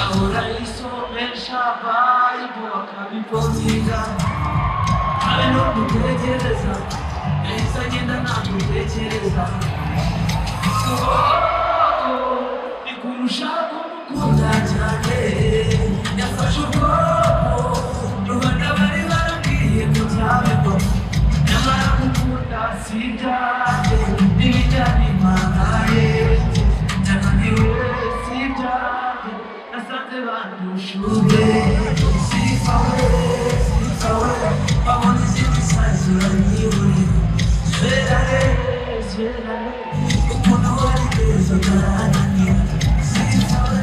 Ahora hizo el Shabbat y boca mi política. A no kutekereza, esa agenda na kutekereza. Nikurusha kumukunda cyane, yafashe ubwoko, rubanda bari barambwiye ko byabego. Nyamara gukunda si ibyanjye, n'ibijyanye impangare, byananiwe si ibyanjye. Nasanze bandushuye, sifawe, babona izindi sazi uranyibure. Zverare, umuntu wari beza utarananira. Sifawe,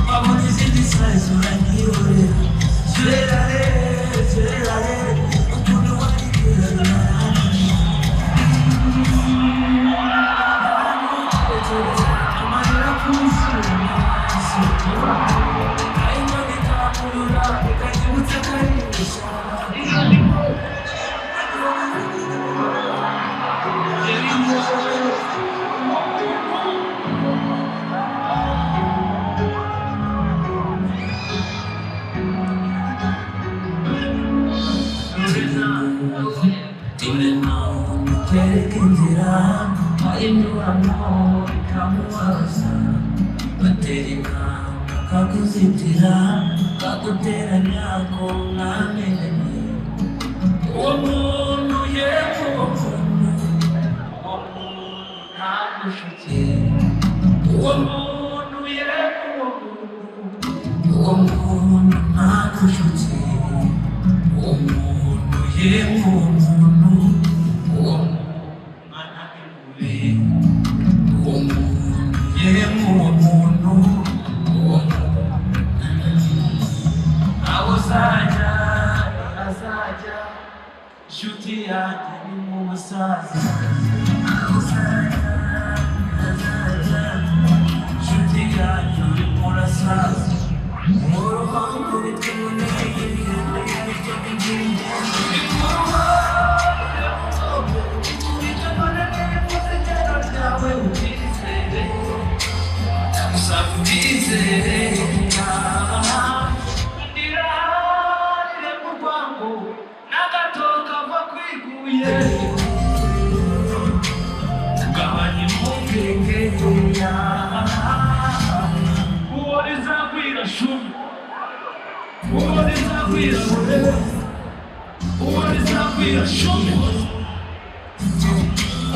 babona izindi sazi uranyibure. Zverare, umuntu wari beza utarananira. Amarira kumusura. Kakuzitira, kakuteranya ko mwamenye. Uwo muntu yego, uwo muntu ntagushutse. Uwo muntu yego, uwo muntu ntagushutse. Uwo muntu yego, uwo muntu ntagushutse. Uwo muntu yego, uwo muntu. Azaja, shuti yanjye ni mu musaza. Azaja, shuti yanjye uri murasaza. Mu ruhango bitumye ibyo ngibyo. Nawe ubizere, ndagusaba ubizere. Ugabanya impungenge uwo rizagwira shumi, uwo rizagwira burere, uwo rizagwira shumi,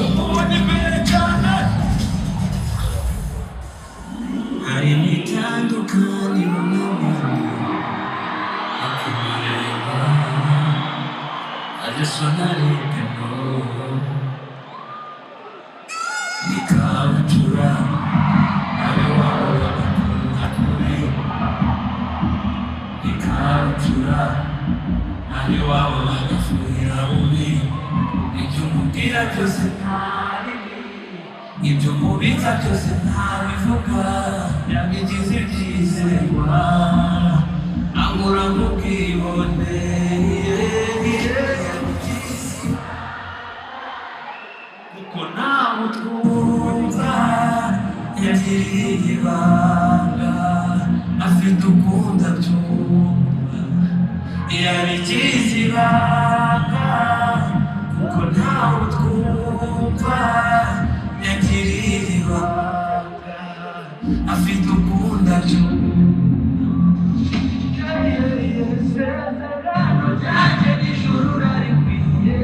umubonye imbere cyane. Hari itandukaniro n'umuntu akumureba. I just wanna let you know. Nikabutura, nawe wawe akuri. Nikabutura, nawe wawe agafuhira ubi. Ibyo umubwira byose ntabibi, ibyo umubitsa byose ntabivuga. Yabigize ibyizerwa, ankura nk'ubwibone. Kuko ntawe utwumva, yagiriye ibanga, afite ukunda byumva. Yabigize ibanga, kuko ntawe utwumva, yagiriye ibanga, afite ukunda byumva. Isezerano ryanjye n'ijuru rarikwiye.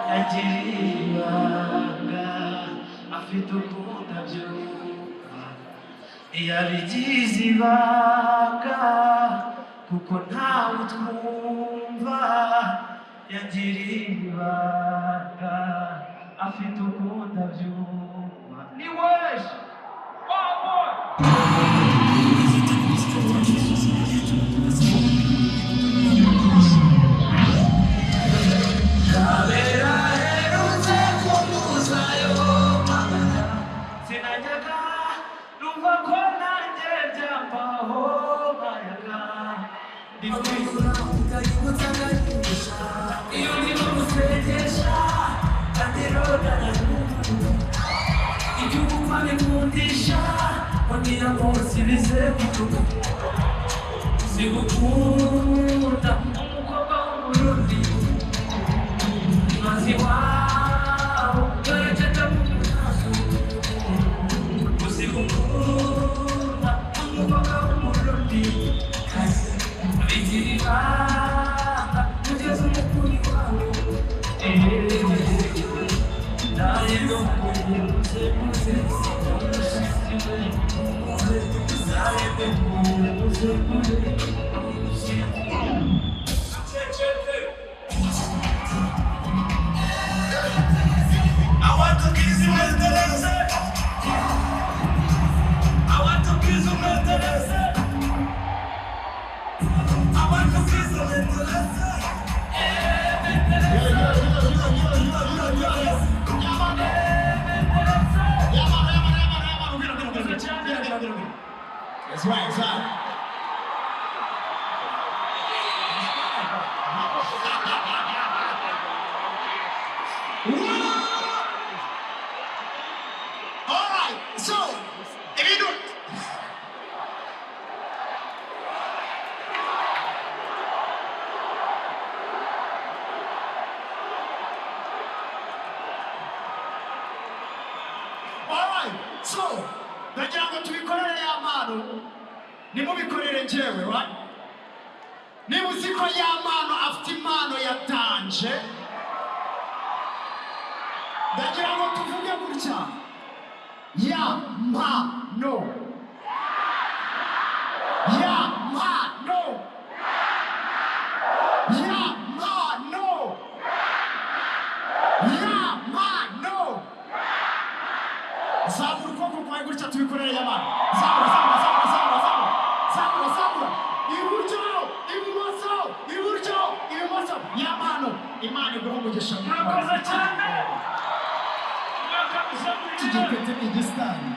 Yagiriye ibanga, afite ukunda byumva. yabigize ibanga kuko ntawe utwumva yagiriye ibanga afite ukunda byumva ni wese kabera herutse kumuzayo magana sinajyaga numva ko nanjye byambaho mayaga ndikwiza ukayibutsa agahindisha iyo ndimo gusegesha kandi rodana ibyo umva bikundisha wambwira ngo sibize kutugu sigukunda umukobwa w'umurundi mazi wabo garagata mu munazo usigukunda umukobwa w'umurundi bigira ibanga kugeza umukuri wawe naye ndokuye muze muze naye ndokuye muze muze I want to kiss you with the laser. I want to kiss you with the laser. I want to kiss you with the laser. That's right, that's right. All right, so if you do it. All right, so ndagira ngo tubikorere ya mpano nimubikorere njyewe right? Niba uzi ko ya mpano afite impano yatanje ndagira ngo tuvuge gutya ya mpano ya mpano ya mpano ya mpano zabura ukuboko kwawe gutya tubikorere ya mpano zabura iburyo ibumoso iburyo ibumoso ya mpano imana iguha umugisha murakoze cyane tugipete igisitani